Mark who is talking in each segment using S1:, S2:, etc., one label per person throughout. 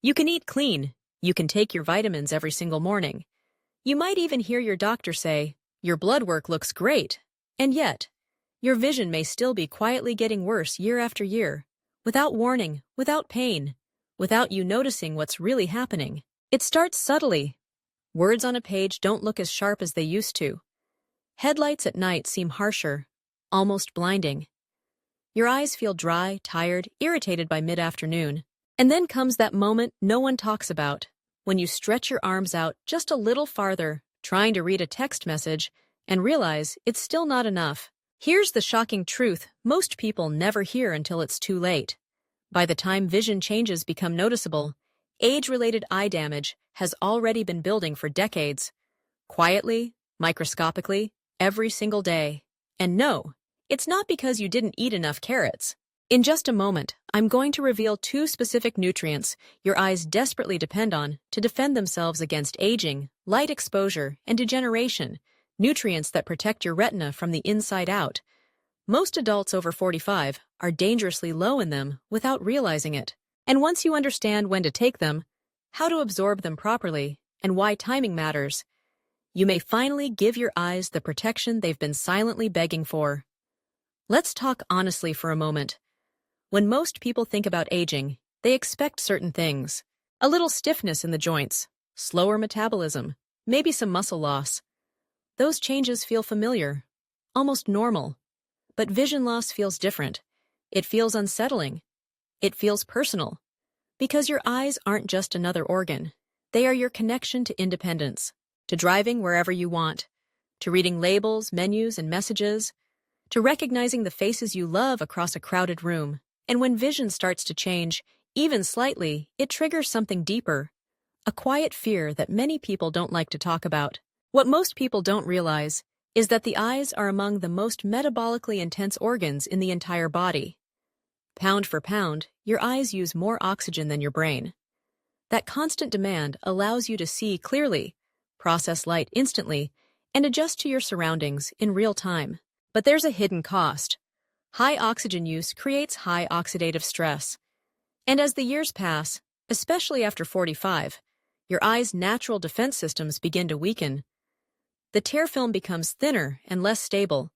S1: You can eat clean. You can take your vitamins every single morning. You might even hear your doctor say, "Your blood work looks great." And yet, your vision may still be quietly getting worse year after year, without warning, without pain, without you noticing what's really happening. It starts subtly. Words on a page don't look as sharp as they used to. Headlights at night seem harsher, almost blinding. Your eyes feel dry, tired, irritated by mid-afternoon. And then comes that moment no one talks about, when you stretch your arms out just a little farther, trying to read a text message, and realize it's still not enough. Here's the shocking truth most people never hear until it's too late. By the time vision changes become noticeable, age-related eye damage has already been building for decades. Quietly, microscopically, every single day. And no, it's not because you didn't eat enough carrots. In just a moment, I'm going to reveal 2 specific nutrients your eyes desperately depend on to defend themselves against aging, light exposure, and degeneration, nutrients that protect your retina from the inside out. Most adults over 45 are dangerously low in them without realizing it. And once you understand when to take them, how to absorb them properly, and why timing matters, you may finally give your eyes the protection they've been silently begging for. Let's talk honestly for a moment. When most people think about aging, they expect certain things. A little stiffness in the joints, slower metabolism, maybe some muscle loss. Those changes feel familiar, almost normal. But vision loss feels different. It feels unsettling. It feels personal. Because your eyes aren't just another organ. They are your connection to independence, to driving wherever you want, to reading labels, menus, and messages, to recognizing the faces you love across a crowded room. And when vision starts to change, even slightly, it triggers something deeper, a quiet fear that many people don't like to talk about. What most people don't realize is that the eyes are among the most metabolically intense organs in the entire body. Pound for pound, your eyes use more oxygen than your brain. That constant demand allows you to see clearly, process light instantly, and adjust to your surroundings in real time. But there's a hidden cost. High oxygen use creates high oxidative stress. And as the years pass, especially after 45, your eye's natural defense systems begin to weaken. The tear film becomes thinner and less stable,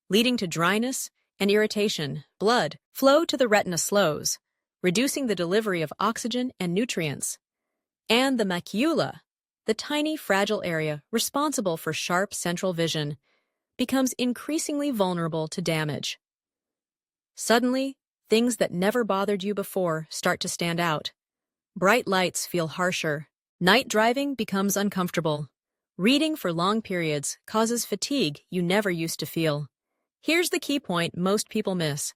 S1: leading to dryness and irritation. Blood flow to the retina slows, reducing the delivery of oxygen and nutrients. And the macula, the tiny, fragile area responsible for sharp central vision, becomes increasingly vulnerable to damage. Suddenly, things that never bothered you before start to stand out. Bright lights feel harsher. Night driving becomes uncomfortable. Reading for long periods causes fatigue you never used to feel. Here's the key point most people miss.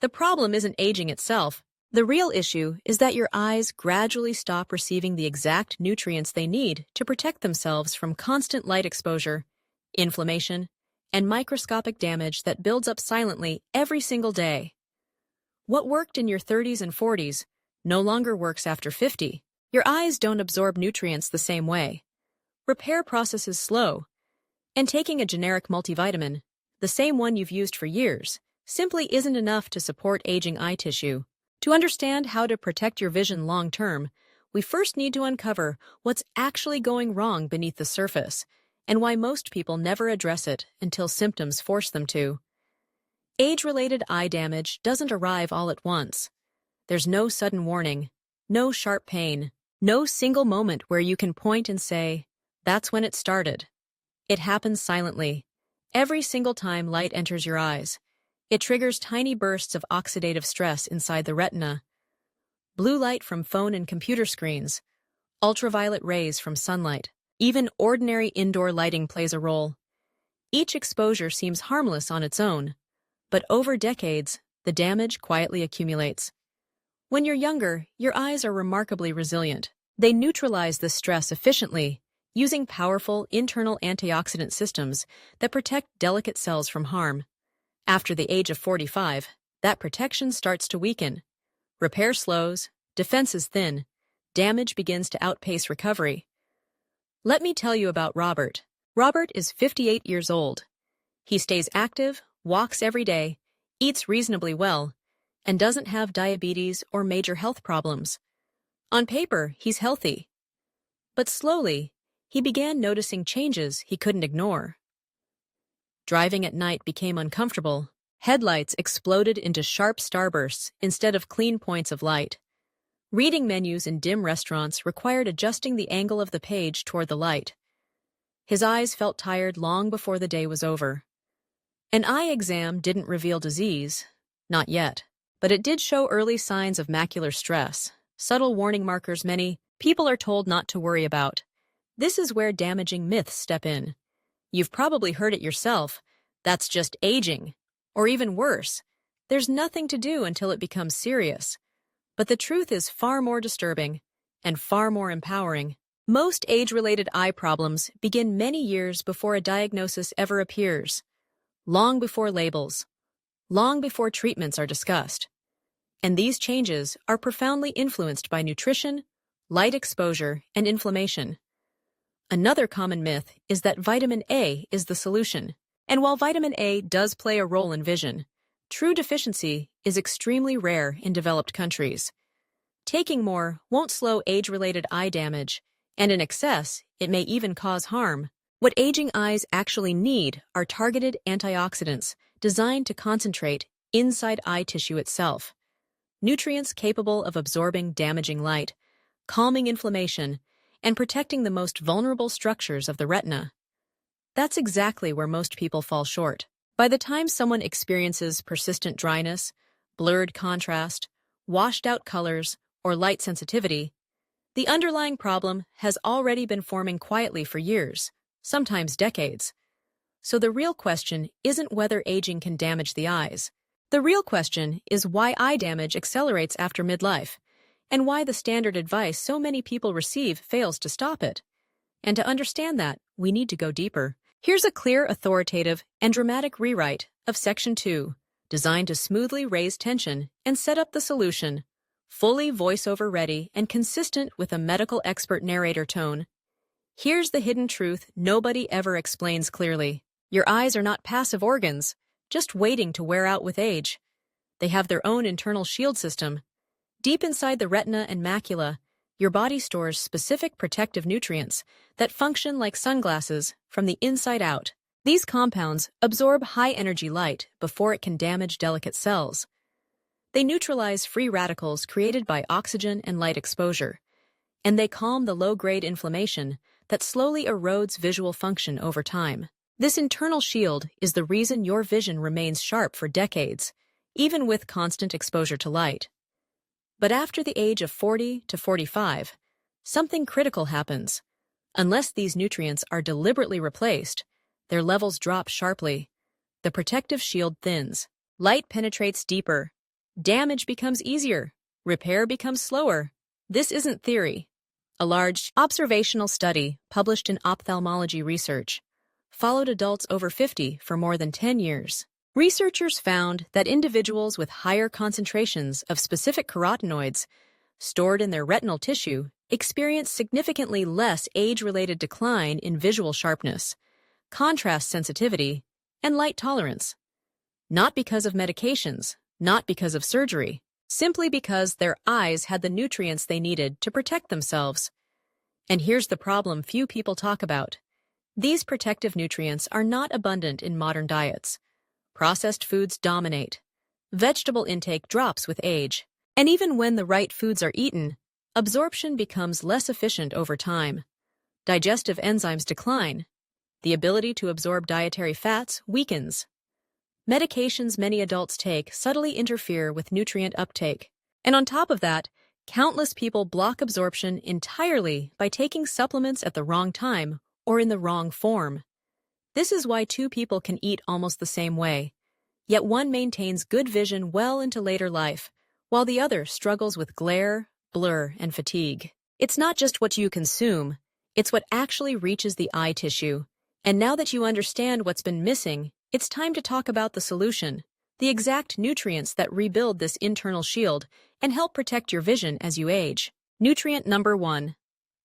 S1: The problem isn't aging itself. The real issue is that your eyes gradually stop receiving the exact nutrients they need to protect themselves from constant light exposure, inflammation, and microscopic damage that builds up silently every single day. What worked in your 30s and 40s no longer works after 50. Your eyes don't absorb nutrients the same way. Repair process is slow, and taking a generic multivitamin, the same one you've used for years, simply isn't enough to support aging eye tissue. To understand how to protect your vision long-term, we first need to uncover what's actually going wrong beneath the surface, and why most people never address it until symptoms force them to. Age-related eye damage doesn't arrive all at once. There's no sudden warning, no sharp pain, no single moment where you can point and say, "That's when it started." It happens silently. Every single time light enters your eyes, it triggers tiny bursts of oxidative stress inside the retina. Blue light from phone and computer screens, ultraviolet rays from sunlight, even ordinary indoor lighting plays a role. Each exposure seems harmless on its own, but over decades, the damage quietly accumulates. When you're younger, your eyes are remarkably resilient. They neutralize this stress efficiently, using powerful internal antioxidant systems that protect delicate cells from harm. After the age of 45, that protection starts to weaken. Repair slows, defenses thin, damage begins to outpace recovery. Let me tell you about Robert. Robert is 58 years old. He stays active, walks every day, eats reasonably well, and doesn't have diabetes or major health problems. On paper, he's healthy. But slowly, he began noticing changes he couldn't ignore. Driving at night became uncomfortable. Headlights exploded into sharp starbursts instead of clean points of light. Reading menus in dim restaurants required adjusting the angle of the page toward the light. His eyes felt tired long before the day was over. An eye exam didn't reveal disease, not yet, but it did show early signs of macular stress, subtle warning markers many people are told not to worry about. This is where damaging myths step in. You've probably heard it yourself. That's just aging. Or even worse, there's nothing to do until it becomes serious. But the truth is far more disturbing and far more empowering. Most age-related eye problems begin many years before a diagnosis ever appears, long before labels, long before treatments are discussed. And these changes are profoundly influenced by nutrition, light exposure, and inflammation. Another common myth is that vitamin A is the solution. And while vitamin A does play a role in vision, true deficiency is extremely rare in developed countries. Taking more won't slow age-related eye damage, and in excess, it may even cause harm. What aging eyes actually need are targeted antioxidants designed to concentrate inside eye tissue itself. Nutrients capable of absorbing damaging light, calming inflammation, and protecting the most vulnerable structures of the retina. That's exactly where most people fall short. By the time someone experiences persistent dryness, blurred contrast, washed-out colors, or light sensitivity, the underlying problem has already been forming quietly for years, sometimes decades. So the real question isn't whether aging can damage the eyes. The real question is why eye damage accelerates after midlife, and why the standard advice so many people receive fails to stop it. And to understand that, we need to go deeper. Here's a clear, authoritative, and dramatic rewrite of Section 2, designed to smoothly raise tension and set up the solution, fully voiceover ready and consistent with a medical expert narrator tone. Here's the hidden truth nobody ever explains clearly. Your eyes are not passive organs, just waiting to wear out with age. They have their own internal shield system. Deep inside the retina and macula, your body stores specific protective nutrients that function like sunglasses from the inside out. These compounds absorb high-energy light before it can damage delicate cells. They neutralize free radicals created by oxygen and light exposure, and they calm the low-grade inflammation that slowly erodes visual function over time. This internal shield is the reason your vision remains sharp for decades, even with constant exposure to light. But after the age of 40 to 45, something critical happens. Unless these nutrients are deliberately replaced, their levels drop sharply. The protective shield thins. Light penetrates deeper. Damage becomes easier. Repair becomes slower. This isn't theory. A large observational study published in Ophthalmology Research followed adults over 50 for more than 10 years. Researchers found that individuals with higher concentrations of specific carotenoids stored in their retinal tissue experienced significantly less age-related decline in visual sharpness, contrast sensitivity, and light tolerance. Not because of medications, not because of surgery, simply because their eyes had the nutrients they needed to protect themselves. And here's the problem few people talk about. These protective nutrients are not abundant in modern diets. Processed foods dominate. Vegetable intake drops with age. And even when the right foods are eaten, absorption becomes less efficient over time. Digestive enzymes decline. The ability to absorb dietary fats weakens. Medications many adults take subtly interfere with nutrient uptake. And on top of that, countless people block absorption entirely by taking supplements at the wrong time or in the wrong form. This is why two people can eat almost the same way, yet one maintains good vision well into later life, while the other struggles with glare, blur, and fatigue. It's not just what you consume, it's what actually reaches the eye tissue. And now that you understand what's been missing, it's time to talk about the solution, the exact nutrients that rebuild this internal shield and help protect your vision as you age. Nutrient number 1.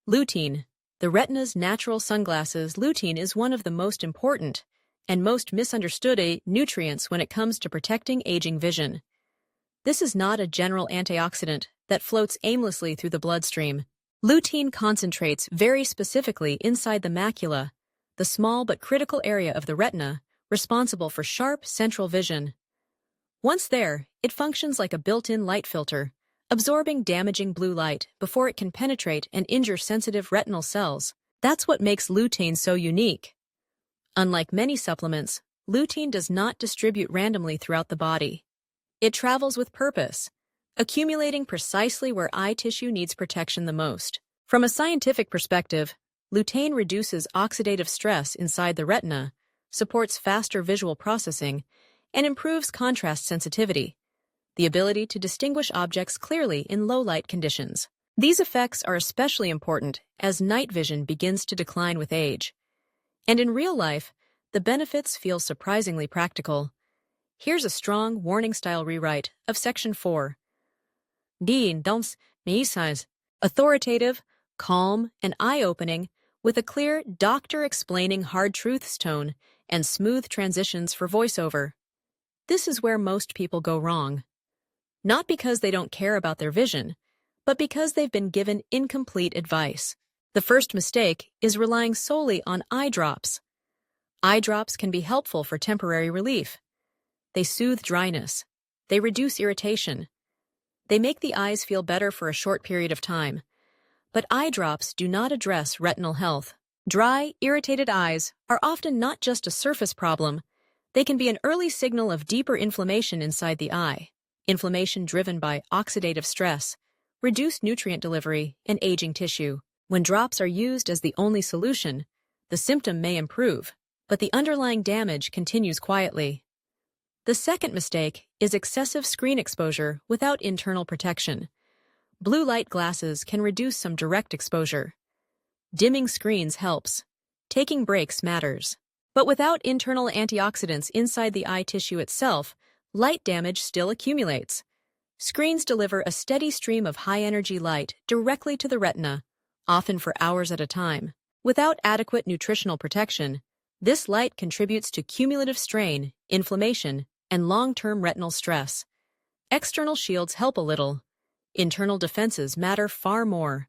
S1: Lutein. The retina's natural sunglasses, lutein is one of the most important and most misunderstood nutrients when it comes to protecting aging vision. This is not a general antioxidant that floats aimlessly through the bloodstream. Lutein concentrates very specifically inside the macula, the small but critical area of the retina responsible for sharp central vision. Once there, it functions like a built-in light filter, absorbing damaging blue light before it can penetrate and injure sensitive retinal cells. That's what makes lutein so unique. Unlike many supplements, lutein does not distribute randomly throughout the body. It travels with purpose, accumulating precisely where eye tissue needs protection the most. From a scientific perspective, lutein reduces oxidative stress inside the retina, supports faster visual processing, and improves contrast sensitivity, the ability to distinguish objects clearly in low-light conditions. These effects are especially important as night vision begins to decline with age. And in real life, the benefits feel surprisingly practical. Here's a strong warning-style rewrite of Section 4. Dryness, eyesight. Authoritative, calm, and eye-opening, with a clear doctor-explaining hard truths tone and smooth transitions for voiceover. This is where most people go wrong. Not because they don't care about their vision, but because they've been given incomplete advice. The first mistake is relying solely on eye drops. Eye drops can be helpful for temporary relief. They soothe dryness. They reduce irritation. They make the eyes feel better for a short period of time. But eye drops do not address retinal health. Dry, irritated eyes are often not just a surface problem. They can be an early signal of deeper inflammation inside the eye. Inflammation driven by oxidative stress, reduced nutrient delivery, and aging tissue. When drops are used as the only solution, the symptom may improve, but the underlying damage continues quietly. The second mistake is excessive screen exposure without internal protection. Blue light glasses can reduce some direct exposure. Dimming screens helps. Taking breaks matters. But without internal antioxidants inside the eye tissue itself, light damage still accumulates. Screens deliver a steady stream of high-energy light directly to the retina, often for hours at a time. Without adequate nutritional protection, this light contributes to cumulative strain, inflammation, and long-term retinal stress. External shields help a little. Internal defenses matter far more.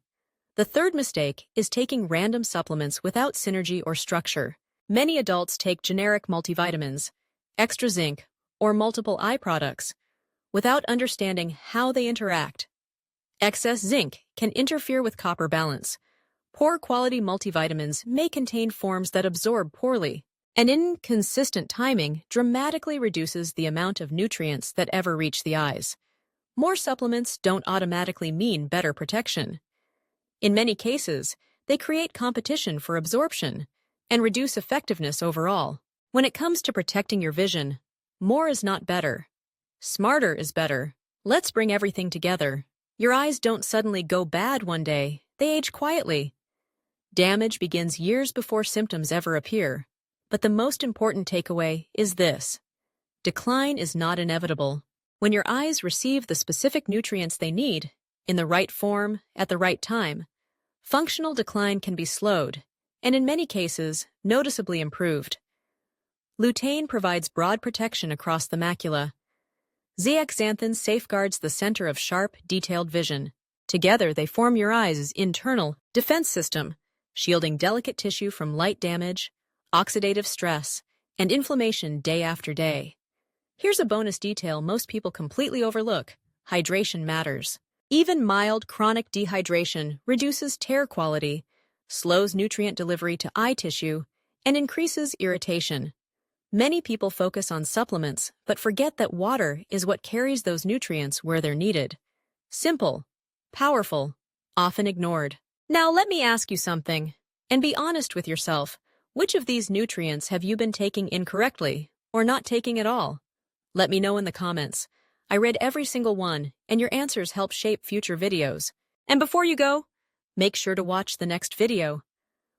S1: The third mistake is taking random supplements without synergy or structure. Many adults take generic multivitamins, extra zinc, or multiple eye products, without understanding how they interact. Excess zinc can interfere with copper balance. Poor quality multivitamins may contain forms that absorb poorly, and inconsistent timing dramatically reduces the amount of nutrients that ever reach the eyes. More supplements don't automatically mean better protection. In many cases, they create competition for absorption and reduce effectiveness overall. When it comes to protecting your vision, more is not better. Smarter is better. Let's bring everything together. Your eyes don't suddenly go bad one day, they age quietly. Damage begins years before symptoms ever appear. But the most important takeaway is this: decline is not inevitable. When your eyes receive the specific nutrients they need, in the right form, at the right time, functional decline can be slowed, and in many cases, noticeably improved. Lutein provides broad protection across the macula. Zeaxanthin safeguards the center of sharp, detailed vision. Together, they form your eye's internal defense system, shielding delicate tissue from light damage, oxidative stress, and inflammation day after day. Here's a bonus detail most people completely overlook: hydration matters. Even mild chronic dehydration reduces tear quality, slows nutrient delivery to eye tissue, and increases irritation. Many people focus on supplements, but forget that water is what carries those nutrients where they're needed. Simple, powerful, often ignored. Now let me ask you something, and be honest with yourself. Which of these nutrients have you been taking incorrectly, or not taking at all? Let me know in the comments. I read every single one, and your answers help shape future videos. And before you go, make sure to watch the next video,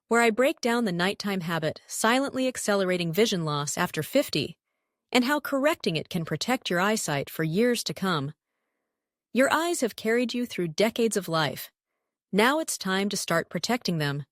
S1: where I break down the nighttime habit silently accelerating vision loss after 50, and how correcting it can protect your eyesight for years to come. Your eyes have carried you through decades of life. Now it's time to start protecting them.